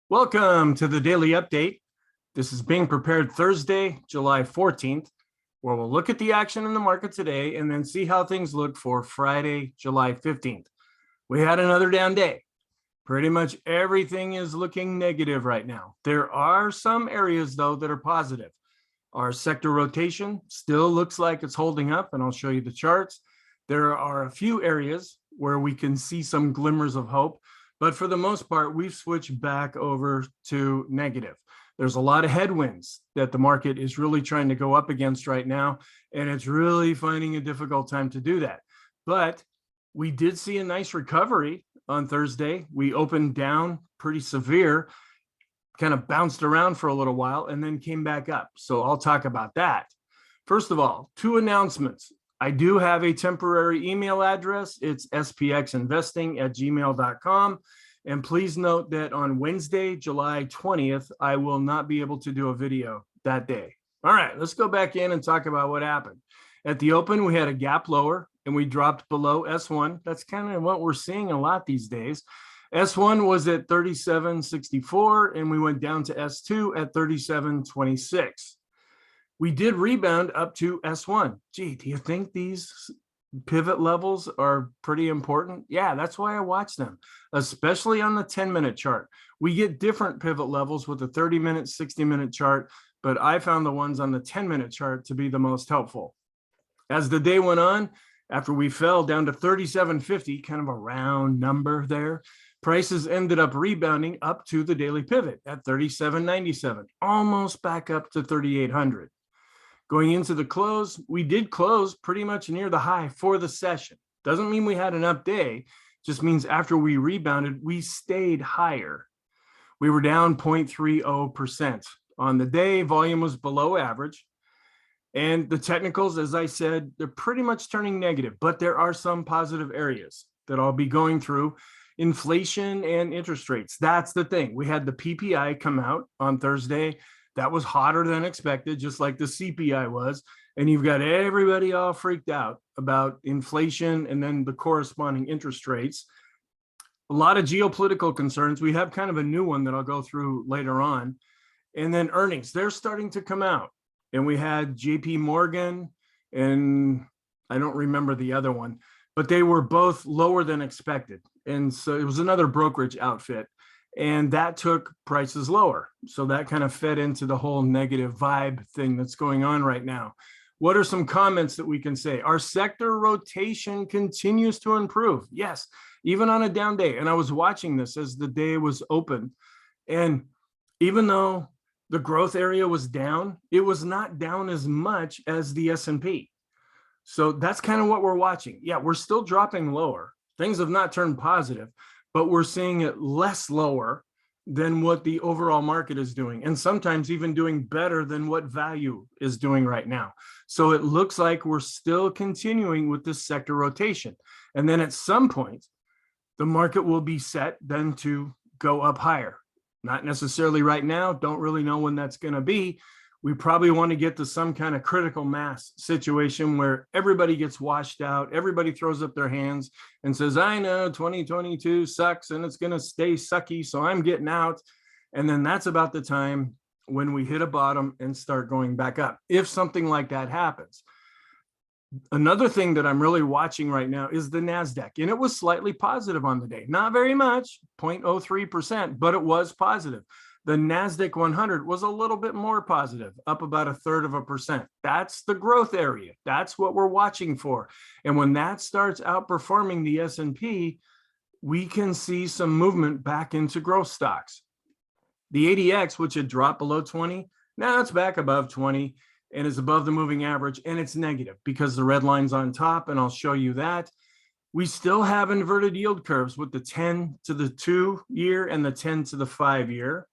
Welcome to the Daily Update. This is being prepared Thursday, July 14th, where we'll look at the action in the market today and then see how things look for Friday, July 15th. We had another down day. Pretty much everything is looking negative right now. There are some areas, though, that are positive. Our sector rotation still looks like it's holding up, and I'll show you the charts. There are a few areas where we can see some glimmers of hope. But for the most part, we've switched back over to negative. There's a lot of headwinds that the market is really trying to go up against right now, and it's really finding a difficult time to do that. But we did see a nice recovery on Thursday. We opened down pretty severe, kind of bounced around for a little while, and then came back up. So I'll talk about that. First of all, two announcements. I do have a temporary email address. It's spxinvesting@gmail.com. And please note that on Wednesday, July 20th, I will not be able to do a video that day. All right, let's go back in and talk about what happened. At the open, we had a gap lower and we dropped below S1. That's kind of what we're seeing a lot these days. S1 was at 37.64 and we went down to S2 at 37.26. We did rebound up to S1. Gee, do you think these pivot levels are pretty important? Yeah, that's why I watch them, especially on the 10-minute chart. We get different pivot levels with the 30-minute, 60-minute chart, but I found the ones on the 10-minute chart to be the most helpful. As the day went on, after we fell down to 37.50, kind of a round number there, prices ended up rebounding up to the daily pivot at 37.97, almost back up to 3,800. Going into the close, we did close pretty much near the high for the session. Doesn't mean we had an up day, just means after we rebounded, we stayed higher. We were down 0.30%. On the day, volume was below average. And the technicals, as I said, they're pretty much turning negative, but there are some positive areas that I'll be going through. Inflation and interest rates, that's the thing. We had the PPI come out on Thursday. That was hotter than expected, just like the CPI was. And you've got everybody all freaked out about inflation and then the corresponding interest rates. A lot of geopolitical concerns. We have kind of a new one that I'll go through later on. And then earnings, they're starting to come out. And we had JP Morgan and I don't remember the other one, but they were both lower than expected. And so it was another brokerage outfit. And that took prices lower. So that kind of fed into the whole negative vibe thing that's going on right now. What are some comments that we can say? Our sector rotation continues to improve. Yes, even on a down day. And I was watching this as the day was open. And even though the growth area was down, it was not down as much as the S&P. So that's kind of what we're watching. Yeah, we're still dropping lower. Things have not turned positive, but we're seeing it less lower than what the overall market is doing, and sometimes even doing better than what value is doing right now. So it looks like we're still continuing with this sector rotation. And then at some point, the market will be set then to go up higher. Not necessarily right now, don't really know when that's going to be. We probably want to get to some kind of critical mass situation where everybody gets washed out, everybody throws up their hands and says, I know 2022 sucks and it's going to stay sucky, so I'm getting out. And then that's about the time when we hit a bottom and start going back up, if something like that happens. Another thing that I'm really watching right now is the NASDAQ, and it was slightly positive on the day. Not very much, 0.03%, but it was positive. The NASDAQ 100 was a little bit more positive, up about 1/3%. That's the growth area. That's what we're watching for. And when that starts outperforming the S&P, we can see some movement back into growth stocks. The ADX, which had dropped below 20, now it's back above 20 and is above the moving average, and it's negative because the red line's on top, and I'll show you that. We still have inverted yield curves with the 10 to the 2-year and the 10 to the 5-year.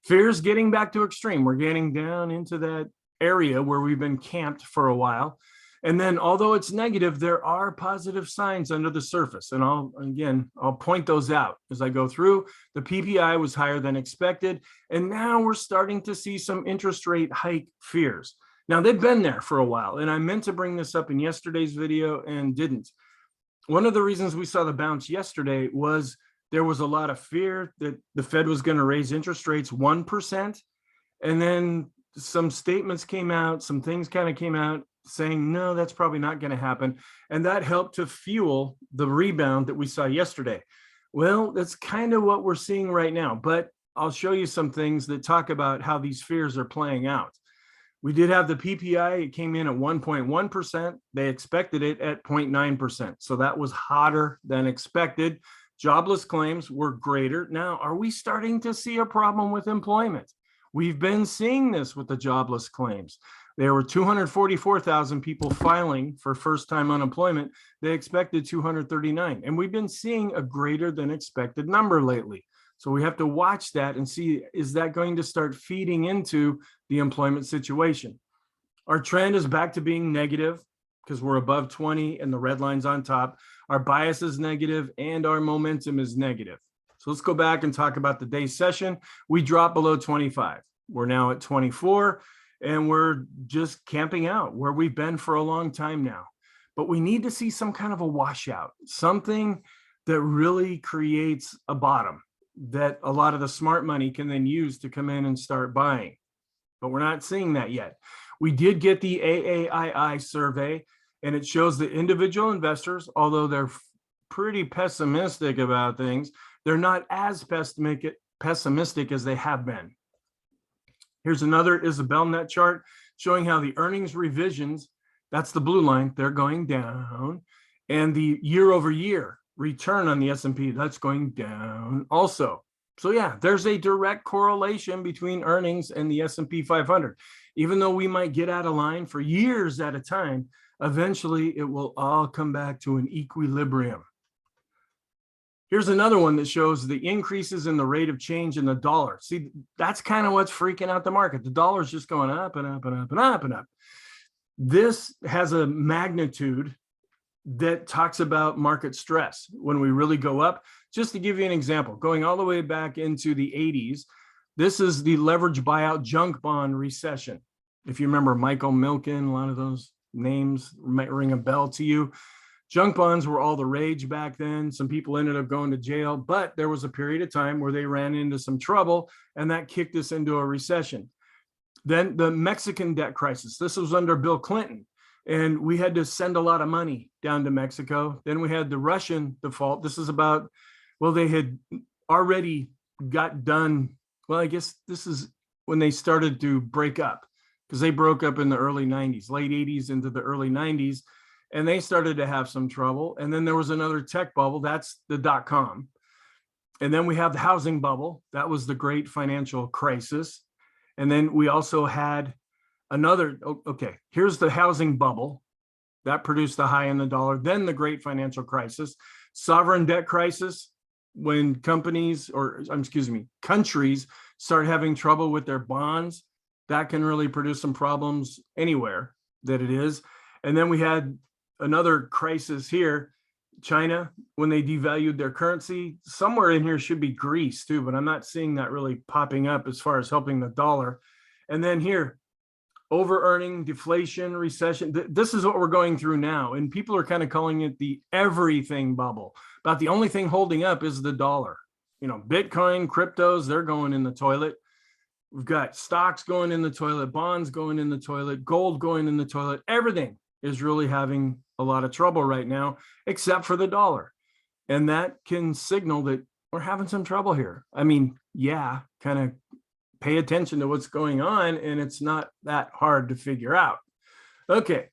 Fear's getting back to extreme. We're getting down into that area where we've been camped for a while. And then although it's negative, there are positive signs under the surface. And I'll point those out as I go through. The PPI was higher than expected. And now we're starting to see some interest rate hike fears. Now they've been there for a while. And I meant to bring this up in yesterday's video and didn't. One of the reasons we saw the bounce yesterday was there was a lot of fear that the Fed was going to raise interest rates 1%. And then some statements came out, some things kind of came out saying, no, that's probably not going to happen. And that helped to fuel the rebound that we saw yesterday. Well, that's kind of what we're seeing right now, but I'll show you some things that talk about how these fears are playing out. We did have the PPI, it came in at 1.1%. They expected it at 0.9%. So that was hotter than expected. Jobless claims were greater. Now, are we starting to see a problem with employment? We've been seeing this with the jobless claims. There were 244,000 people filing for first-time unemployment. They expected 239. And we've been seeing a greater than expected number lately. So we have to watch that and see, is that going to start feeding into the employment situation? Our trend is back to being negative because we're above 20 and the red line's on top. Our bias is negative and our momentum is negative. So let's go back and talk about the day session. We dropped below 25. We're now at 24 and we're just camping out where we've been for a long time now. But we need to see some kind of a washout, something that really creates a bottom that a lot of the smart money can then use to come in and start buying. But we're not seeing that yet. We did get the AAII survey, and it shows that individual investors, although they're pretty pessimistic about things, they're not as pessimistic as they have been. Here's another IsabelNet chart showing how the earnings revisions, that's the blue line, they're going down, and the year over year return on the S&P, that's going down also. So yeah, there's a direct correlation between earnings and the S&P 500. Even though we might get out of line for years at a time, eventually it will all come back to an equilibrium. Here's another one that shows the increases in the rate of change in the dollar. See, that's kind of what's freaking out the market. The dollar is just going up and up and up and up and up. This has a magnitude that talks about market stress when we really go up. Just to give you an example, going all the way back into the 80s, this is the leverage buyout junk bond recession. If you remember Michael Milken, a lot of those names might ring a bell to you. Junk bonds were all the rage back then. Some people ended up going to jail, but there was a period of time where they ran into some trouble and that kicked us into a recession. Then the Mexican debt crisis. This was under Bill Clinton. And we had to send a lot of money down to Mexico. Then we had the Russian default. This is about, well, they had already got done. Well, I guess this is when they started to break up because they broke up in the early 90s, late 80s into the early 90s. And they started to have some trouble. And then there was another tech bubble. That's the .com. And then we have the housing bubble. That was the great financial crisis. And then we also had another, okay, here's the housing bubble that produced the high in the dollar, then the great financial crisis, sovereign debt crisis, when countries start having trouble with their bonds, that can really produce some problems anywhere that it is. And then we had another crisis here, China, when they devalued their currency. Somewhere in here should be Greece too, but I'm not seeing that really popping up as far as helping the dollar. And then here, over-earning, deflation, recession. This is what we're going through now. And people are kind of calling it the everything bubble. About the only thing holding up is the dollar. You know, Bitcoin, cryptos, they're going in the toilet. We've got stocks going in the toilet, bonds going in the toilet, gold going in the toilet. Everything is really having a lot of trouble right now, except for the dollar. And that can signal that we're having some trouble here. I mean, yeah, kind of pay attention to what's going on, and it's not that hard to figure out. Okay,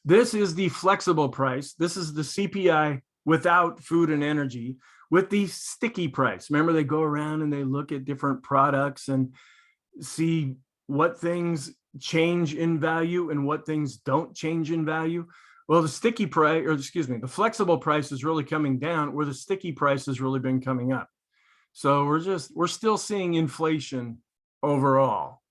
this is the flexible price. This is the CPI without food and energy with the sticky price. Remember, they go around and they look at different products and see what things change in value and what things don't change in value. Well, the sticky price, or excuse me, the flexible price is really coming down where the sticky price has really been coming up. So we're still seeing inflation overall.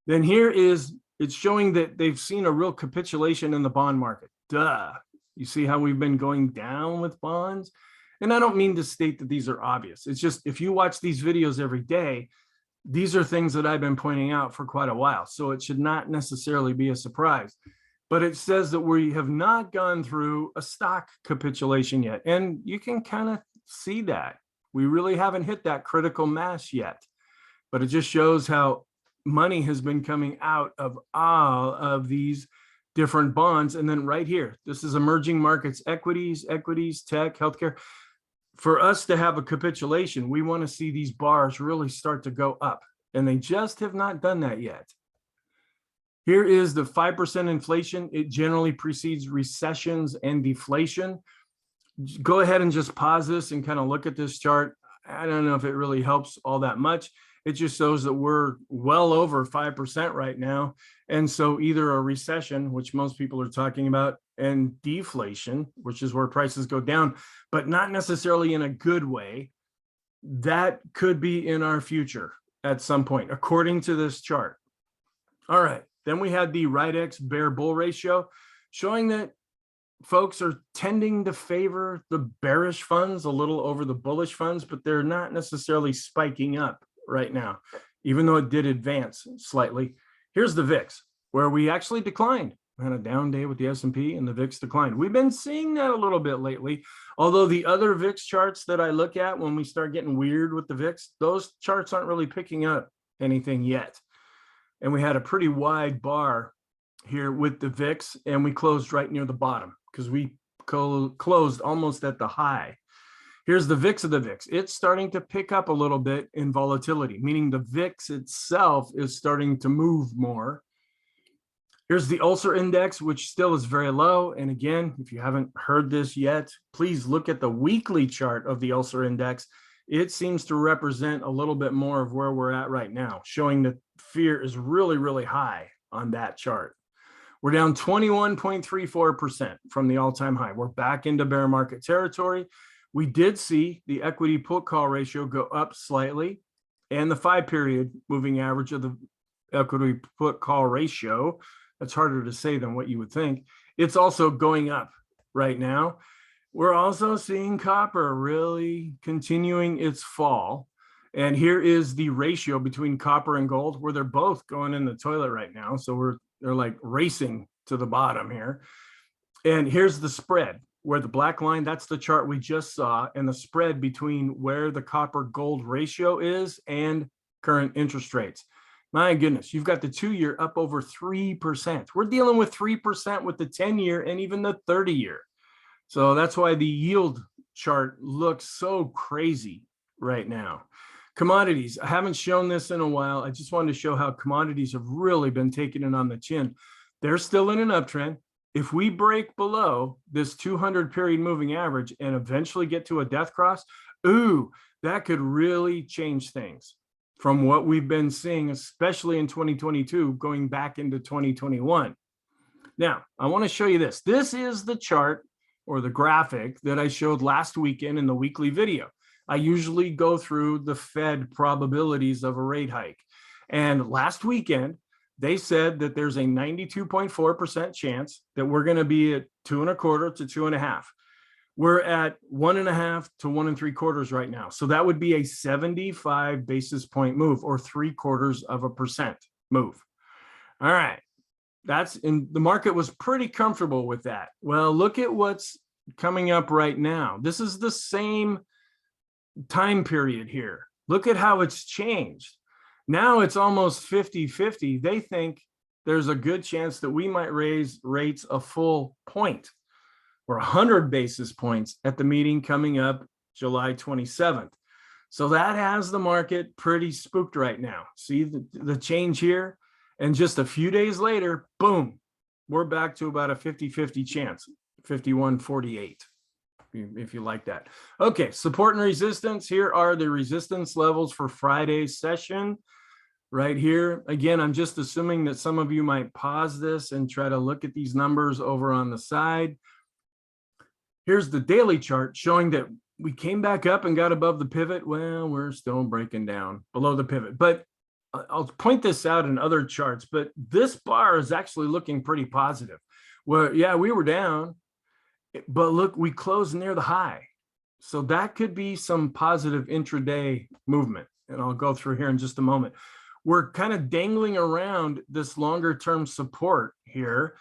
Then here is, it's showing that they've seen a real capitulation in the bond market. Duh. You see how we've been going down with bonds? And I don't mean to state that these are obvious. It's just, if you watch these videos every day, these are things that I've been pointing out for quite a while. So it should not necessarily be a surprise. But it says that we have not gone through a stock capitulation yet. And you can kind of see that. We really haven't hit that critical mass yet, but it just shows how money has been coming out of all of these different bonds. And then right here, this is emerging markets, equities, tech, healthcare. For us to have a capitulation, we want to see these bars really start to go up, and they just have not done that yet. Here is the 5% inflation. It generally precedes recessions and deflation. Go ahead and just pause this and kind of look at this chart. I don't know if it really helps all that much. It just shows that we're well over 5% right now. And so either a recession, which most people are talking about, and deflation, which is where prices go down, but not necessarily in a good way, that could be in our future at some point, according to this chart. All right, then we had the RIDEX bear bull ratio, showing that folks are tending to favor the bearish funds a little over the bullish funds, but they're not necessarily spiking up right now, even though it did advance slightly. Here's the VIX, where we actually declined. We had a down day with the S&P and the VIX declined. We've been seeing that a little bit lately, although the other VIX charts that I look at when we start getting weird with the VIX, those charts aren't really picking up anything yet. And we had a pretty wide bar here with the VIX, and we closed right near the bottom because we closed almost at the high. Here's the VIX of the VIX. It's starting to pick up a little bit in volatility, meaning the VIX itself is starting to move more. Here's the Ulcer Index, which still is very low. And again, if you haven't heard this yet, please look at the weekly chart of the Ulcer Index. It seems to represent a little bit more of where we're at right now, showing that fear is really, really high on that chart. We're down 21.34% from the all-time high. We're back into bear market territory. We did see the equity put call ratio go up slightly, and the 5-period moving average of the equity put call ratio, that's harder to say than what you would think, it's also going up right now. We're also seeing copper really continuing its fall. And here is the ratio between copper and gold, where they're both going in the toilet right now. So they're like racing to the bottom here. And here's the spread, where the black line, that's the chart we just saw, and the spread between where the copper gold ratio is and current interest rates. My goodness, you've got the 2-year up over 3%. We're dealing with 3% with the 10-year and even the 30-year. So that's why the yield chart looks so crazy right now. Commodities, I haven't shown this in a while. I just wanted to show how commodities have really been taking it on the chin. They're still in an uptrend. If we break below this 200-period moving average and eventually get to a death cross, that could really change things from what we've been seeing, especially in 2022, going back into 2021. Now, I want to show you this. This is the chart or the graphic that I showed last weekend in the weekly video. I usually go through the Fed probabilities of a rate hike. And last weekend, they said that there's a 92.4% chance that we're going to be at 2.25 to 2.5. We're at 1.5 to 1.75 right now. So that would be a 75 basis point move, or 0.75% move. All right. That's in the market was pretty comfortable with that. Well, look at what's coming up right now. This is the same time period here. Look at how it's changed. Now it's almost 50-50. They think there's a good chance that we might raise rates a full point or 100 basis points at the meeting coming up July 27th. So that has the market pretty spooked right now. See the change here? And just a few days later, boom, we're back to about a 50-50 chance, 51-48. If you like that. Okay, support and resistance. Here are the resistance levels for Friday's session right here. Again, I'm just assuming that some of you might pause this and try to look at these numbers over on the side. Here's the daily chart showing that we came back up and got above the pivot. Well, we're still breaking down below the pivot, but I'll point this out in other charts, but this bar is actually looking pretty positive. Well, yeah, we were down, but look, we closed near the high. So that could be some positive intraday movement. And I'll go through here in just a moment. We're kind of dangling around this longer term support here.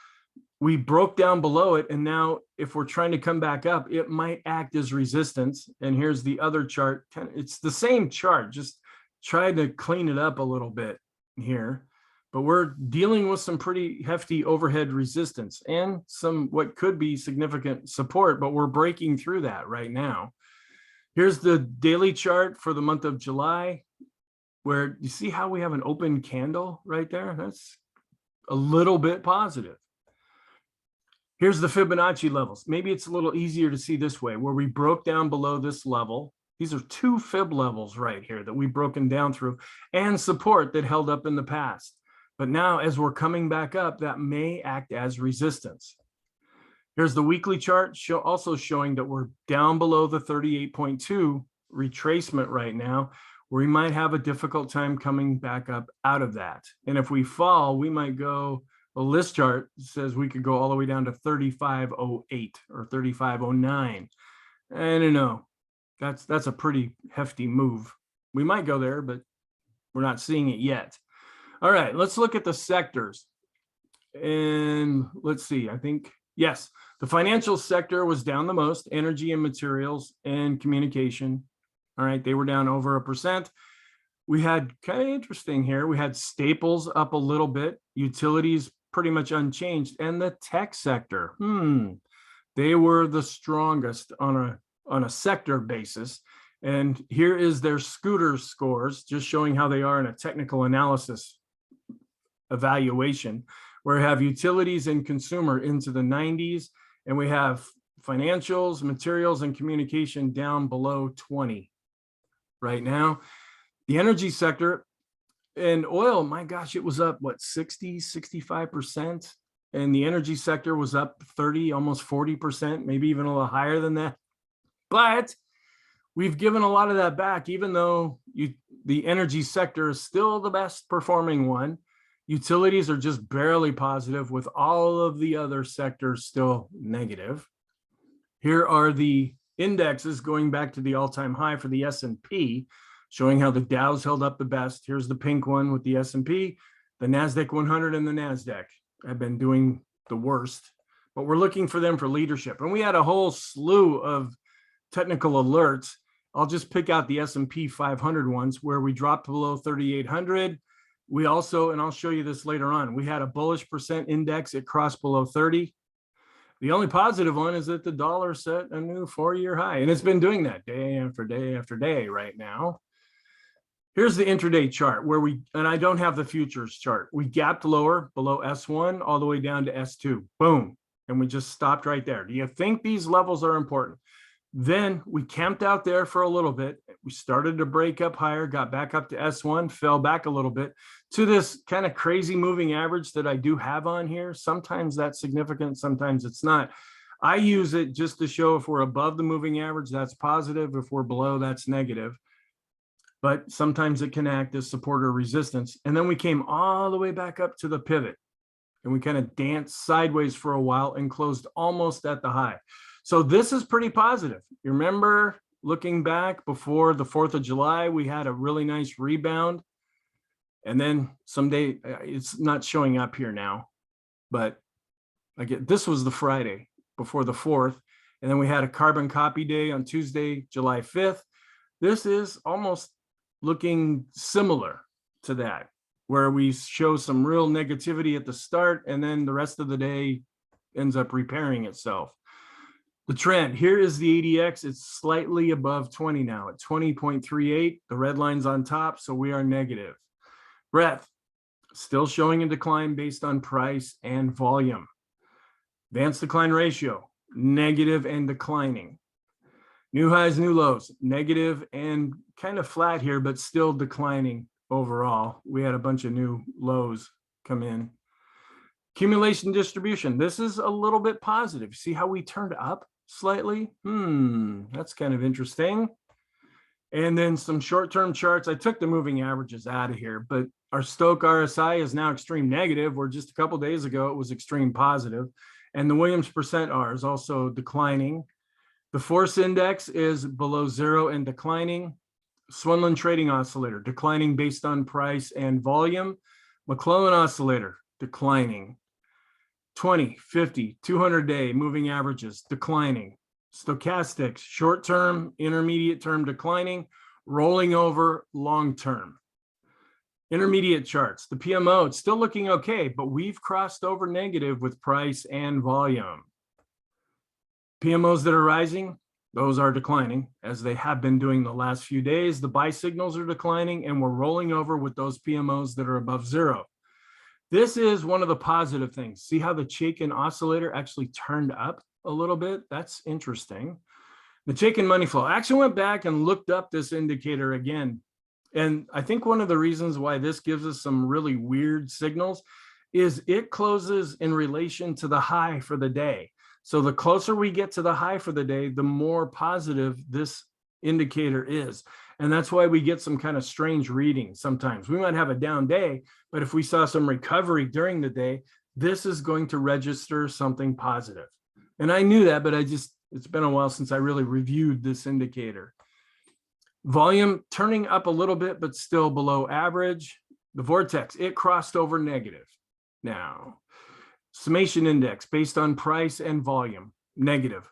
we broke down below it. And now if we're trying to come back up, it might act as resistance. And here's the other chart. It's the same chart, just try to clean it up a little bit here. But we're dealing with some pretty hefty overhead resistance and some what could be significant support, but we're breaking through that right now. Here's the daily chart for the month of July, where you see how we have an open candle right there. That's a little bit positive. Here's the Fibonacci levels. Maybe it's a little easier to see this way, where we broke down below this level. These are two fib levels right here that we've broken down through, and support that held up in the past. But now as we're coming back up, that may act as resistance. Here's the weekly chart, also showing that we're down below the 38.2 retracement right now, where we might have a difficult time coming back up out of that. And if we fall, we might go, well, this chart says we could go all the way down to 35.08 or 35.09. I don't know. That's a pretty hefty move. We might go there, but we're not seeing it yet. All right, let's look at the sectors. And let's see, I think, yes, the financial sector was down the most, energy and materials and communication. All right, they were down over 1%. We had kind of interesting here. We had staples up a little bit, utilities pretty much unchanged, and the tech sector, they were the strongest on a sector basis. And here is their scooter scores, just showing how they are in a technical analysis evaluation, where we have utilities and consumer into the 90s, and we have financials, materials, and communication down below 20 right now. The energy sector and oil, my gosh, it was up, what, 65%? And the energy sector was up 30, almost 40%, maybe even a little higher than that. But we've given a lot of that back, even though the energy sector is still the best performing one. Utilities are just barely positive, with all of the other sectors still negative. Here are the indexes going back to the all-time high for the S&P, showing how the Dow's held up the best. Here's the pink one with the S&P, the NASDAQ 100 and the NASDAQ have been doing the worst, but we're looking for them for leadership. And we had a whole slew of technical alerts. I'll just pick out the S&P 500 ones where we dropped below 3,800. We also, and I'll show you this later on, we had a bullish percent index. It crossed below 30. The only positive one is that the dollar set a new 4-year high, and it's been doing that day after day after day right now. Here's the intraday chart where and I don't have the futures chart. We gapped lower below S1 all the way down to S2. Boom. And we just stopped right there. Do you think these levels are important? Then we camped out there for a little bit. We started to break up higher, got back up to S1, fell back a little bit to this kind of crazy moving average that I do have on here. Sometimes that's significant, sometimes it's not. I use it just to show if we're above the moving average, that's positive. If we're below, that's negative. But sometimes it can act as support or resistance. And then we came all the way back up to the pivot, and we kind of danced sideways for a while and closed almost at the high. So this is pretty positive. You remember looking back before the 4th of July, we had a really nice rebound. And then someday, it's not showing up here now, but this was the Friday before the 4th. And then we had a carbon copy day on Tuesday, July 5th. This is almost looking similar to that, where we show some real negativity at the start, and then the rest of the day ends up repairing itself. The trend, here is the ADX. It's slightly above 20 now at 20.38. The red line's on top, so we are negative. Breadth, still showing a decline based on price and volume. Advanced decline ratio, negative and declining. New highs, new lows, negative and kind of flat here, but still declining overall. We had a bunch of new lows come in. Accumulation distribution, this is a little bit positive. See how we turned up slightly? That's kind of interesting. And then some short-term charts. I took the moving averages out of here, but our Stoke RSI is now extreme negative, where just a couple of days ago it was extreme positive. And the Williams percent R is also declining. The force index is below 0 and declining. Swinland trading oscillator, declining based on price and volume. McClellan oscillator, declining. 20, 50, 200-day moving averages declining. Stochastics, short-term, intermediate-term declining, rolling over long-term. Intermediate charts, the PMO, it's still looking okay, but we've crossed over negative with price and volume. PMOs that are rising, those are declining, as they have been doing the last few days. The buy signals are declining, and we're rolling over with those PMOs that are above zero. This is one of the positive things. See how the Chaikin oscillator actually turned up a little bit? That's interesting. The Chaikin money flow. I actually went back and looked up this indicator again. And I think one of the reasons why this gives us some really weird signals is it closes in relation to the high for the day. So the closer we get to the high for the day, the more positive this indicator is. And that's why we get some kind of strange readings sometimes. We might have a down day, but if we saw some recovery during the day, this is going to register something positive. And I knew that, but it's been a while since I really reviewed this indicator. Volume turning up a little bit, but still below average. The vortex, it crossed over negative. Now, summation index based on price and volume, negative.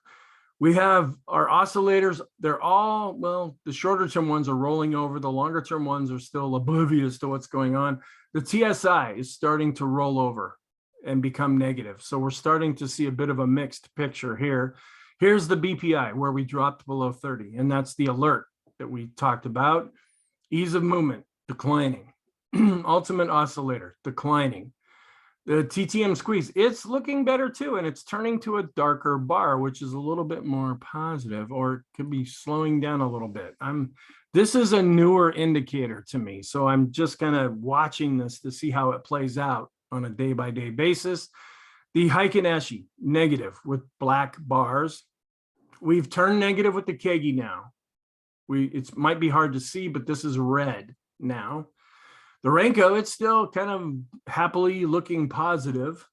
We have our oscillators, they're all, well, the shorter term ones are rolling over, the longer term ones are still oblivious to what's going on. The TSI is starting to roll over and become negative. So we're starting to see a bit of a mixed picture here. Here's the BPI where we dropped below 30, and that's the alert that we talked about. Ease of movement, declining. Ultimate oscillator, declining. The TTM squeeze, it's looking better too, and it's turning to a darker bar, which is a little bit more positive, or it could be slowing down a little bit. This is a newer indicator to me, so I'm just kind of watching this to see how it plays out on a day-by-day basis. The Heikin Ashi, negative with black bars. We've turned negative with the Kegi now. It might be hard to see, but this is red now. The Renko, it's still kind of happily looking positive.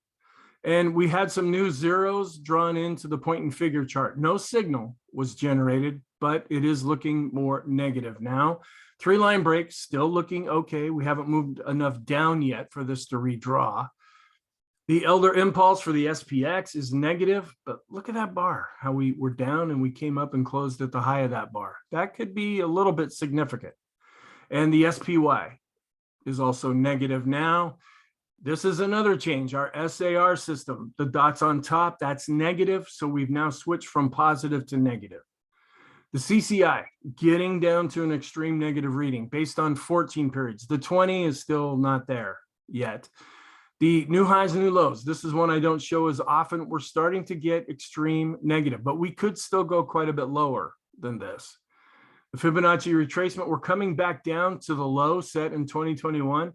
And we had some new zeros drawn into the point and figure chart. No signal was generated, but it is looking more negative now. Three-line break, still looking okay. We haven't moved enough down yet for this to redraw. The Elder Impulse for the SPX is negative, but look at that bar, how we were down and we came up and closed at the high of that bar. That could be a little bit significant. And the SPY is also negative now. This is another change. Our SAR system, the dots on top, that's negative. So we've now switched from positive to negative. The CCI getting down to an extreme negative reading based on 14 periods. The 20 is still not there yet. The new highs and new lows. This is one I don't show as often. We're starting to get extreme negative, but we could still go quite a bit lower than this. The Fibonacci retracement, we're coming back down to the low set in 2021.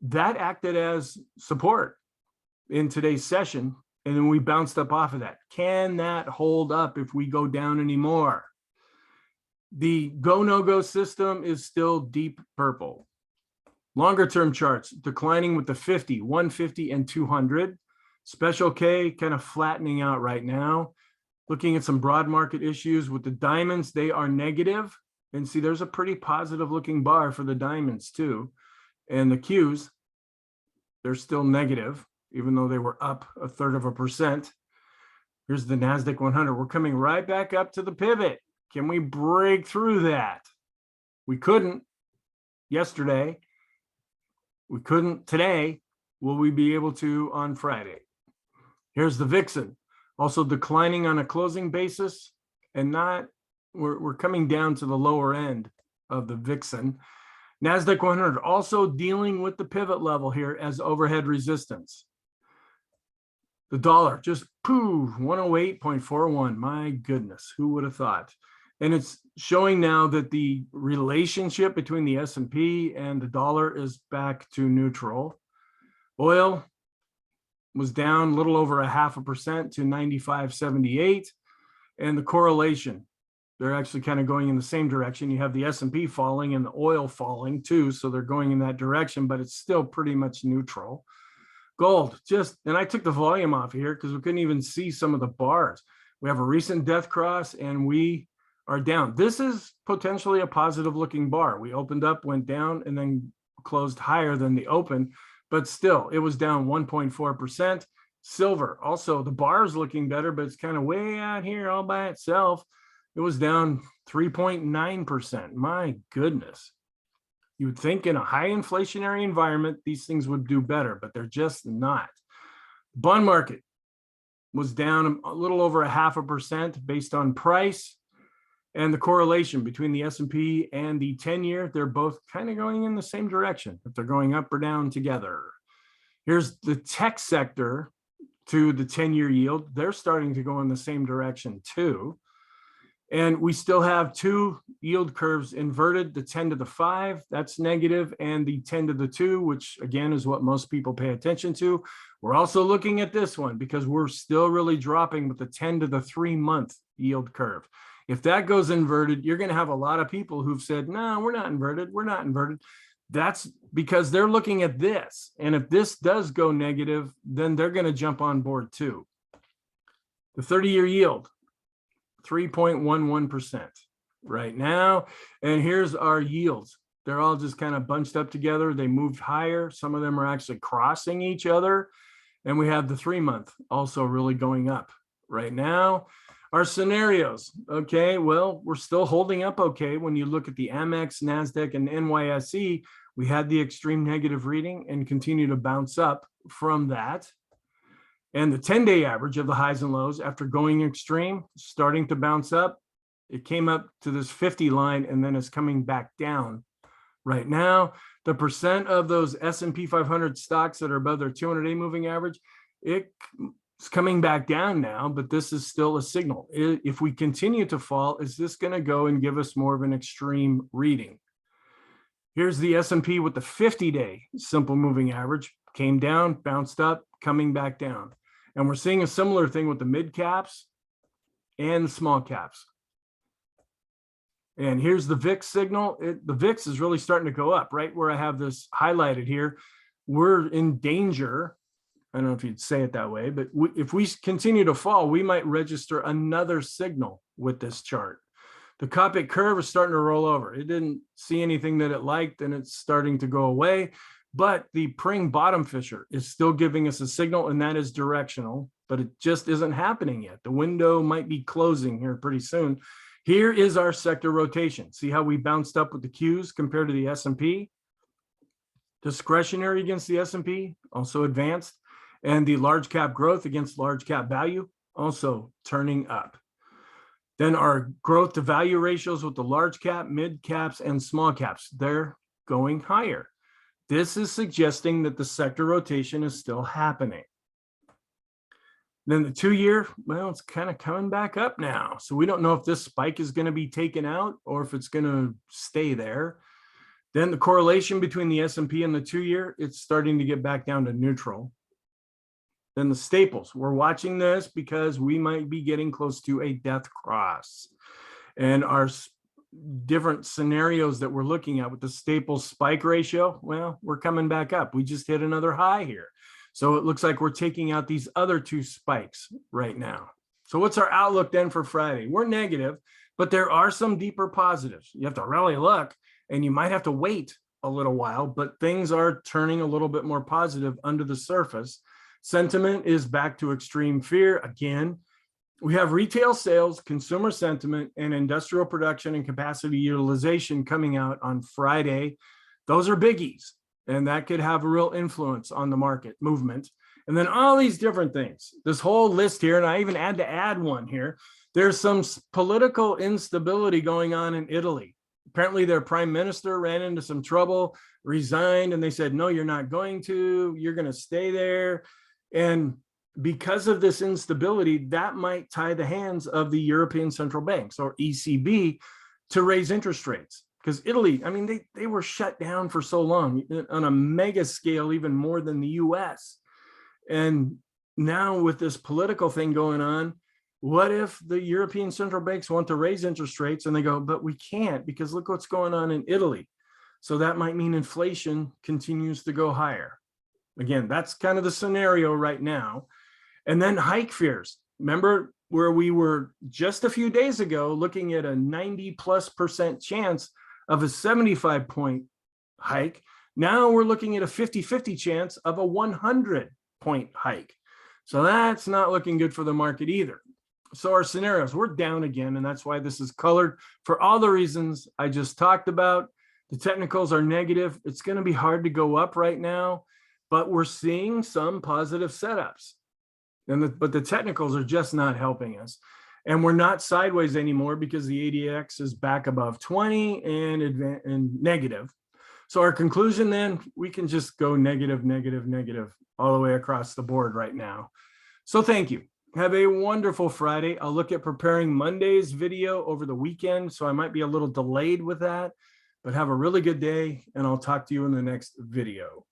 That acted as support in today's session, and then we bounced up off of that. Can that hold up if we go down anymore? The go, no go system is still deep purple. Longer term charts declining with the 50, 150, and 200. Special K kind of flattening out right now. Looking at some broad market issues with the diamonds, they are negative. And see, there's a pretty positive looking bar for the diamonds too. And the Qs, they're still negative, even though they were up 1/3%. Here's the NASDAQ 100. We're coming right back up to the pivot. Can we break through that? We couldn't yesterday. We couldn't today. Will we be able to on Friday? Here's the Vixen, also declining on a closing basis, and not, we're coming down to the lower end of the Vixen. NASDAQ 100 also dealing with the pivot level here as overhead resistance. The dollar just 108.41. My goodness, who would have thought? And it's showing now that the relationship between the S&P and the dollar is back to neutral. Oil was down a little over 0.5% to 95.78. And the correlation, they're actually kind of going in the same direction. You have the S&P falling and the oil falling too. So they're going in that direction, but it's still pretty much neutral. Gold, and I took the volume off here because we couldn't even see some of the bars. We have a recent death cross and we are down. This is potentially a positive looking bar. We opened up, went down, and then closed higher than the open, but still it was down 1.4%. Silver, also the bar is looking better, but it's kind of way out here all by itself. It was down 3.9%. My goodness. You would think in a high inflationary environment, these things would do better, but they're just not. Bond market was down a little over 0.5% based on price, and the correlation between the S&P and the 10-year, they're both kind of going in the same direction, if they're going up or down together. Here's the tech sector to the 10-year yield. They're starting to go in the same direction too. And we still have two yield curves inverted, the 10 to the 5, that's negative, and the 10 to the 2, which again is what most people pay attention to. We're also looking at this one because we're still really dropping with the 10 to the 3-month yield curve. If that goes inverted, you're going to have a lot of people who've said, no, we're not inverted, we're not inverted. That's because they're looking at this. And if this does go negative, then they're going to jump on board too. The 30-year yield, 3.11% right now. And here's our yields. They're all just kind of bunched up together. They moved higher. Some of them are actually crossing each other. And we have the 3-month also really going up right now. Our scenarios, okay, well, we're still holding up okay. When you look at the Amex, NASDAQ, and NYSE, we had the extreme negative reading and continue to bounce up from that. And the 10-day average of the highs and lows after going extreme, starting to bounce up, it came up to this 50 line and then it's coming back down right now. The percent of those S&P 500 stocks that are above their 200-day moving average, it's coming back down now, but this is still a signal. If we continue to fall, is this going to go and give us more of an extreme reading? Here's the S&P with the 50-day simple moving average, came down, bounced up, coming back down. And we're seeing a similar thing with the mid caps and the small caps. And here's the VIX signal. The VIX is really starting to go up, right where I have this highlighted here. We're in danger. I don't know if you'd say it that way, but if we continue to fall, we might register another signal with this chart. The Copic curve is starting to roll over. It didn't see anything that it liked, and it's starting to go away. But the Pring bottom fisher is still giving us a signal, and that is directional, but it just isn't happening yet. The window might be closing here pretty soon. Here is our sector rotation. See how we bounced up with the Qs compared to the S&P? Discretionary against the S&P, also advanced. And the large cap growth against large cap value, also turning up. Then our growth to value ratios with the large cap, mid caps, and small caps, they're going higher. This is suggesting that the sector rotation is still happening. Then the 2-year, well, it's kind of coming back up now. So we don't know if this spike is going to be taken out or if it's going to stay there. Then the correlation between the S&P and the 2-year, it's starting to get back down to neutral. Then the staples, we're watching this because we might be getting close to a death cross. And our different scenarios that we're looking at with the staples spike ratio, well, we're coming back up. We just hit another high here. So it looks like we're taking out these other two spikes right now. So what's our outlook then for Friday? We're negative, but there are some deeper positives. You have to really look, and you might have to wait a little while, but things are turning a little bit more positive under the surface. Sentiment is back to extreme fear again. We have retail sales, consumer sentiment, and industrial production and capacity utilization coming out on Friday. Those are biggies, and that could have a real influence on the market movement. And then all these different things, this whole list here, and I even had to add one here. There's some political instability going on in Italy. Apparently their prime minister ran into some trouble, resigned, and they said, no, you're not going to, you're going to stay there. And because of this instability, that might tie the hands of the European central banks or ECB to raise interest rates. Because Italy, I mean, they were shut down for so long on a mega scale, even more than the US. And now with this political thing going on, what if the European central banks want to raise interest rates and they go, but we can't because look what's going on in Italy. So that might mean inflation continues to go higher. Again, that's kind of the scenario right now. And then hike fears. Remember where we were just a few days ago looking at a 90+% chance of a 75-point hike. Now we're looking at a 50-50 chance of a 100-point hike. So that's not looking good for the market either. So our scenarios, we're down again, and that's why this is colored for all the reasons I just talked about. The technicals are negative. It's going to be hard to go up right now, but we're seeing some positive setups. But the technicals are just not helping us. And we're not sideways anymore because the ADX is back above 20 and negative. So our conclusion then, we can just go negative, negative, negative all the way across the board right now. So thank you. Have a wonderful Friday. I'll look at preparing Monday's video over the weekend, so I might be a little delayed with that, but have a really good day, and I'll talk to you in the next video.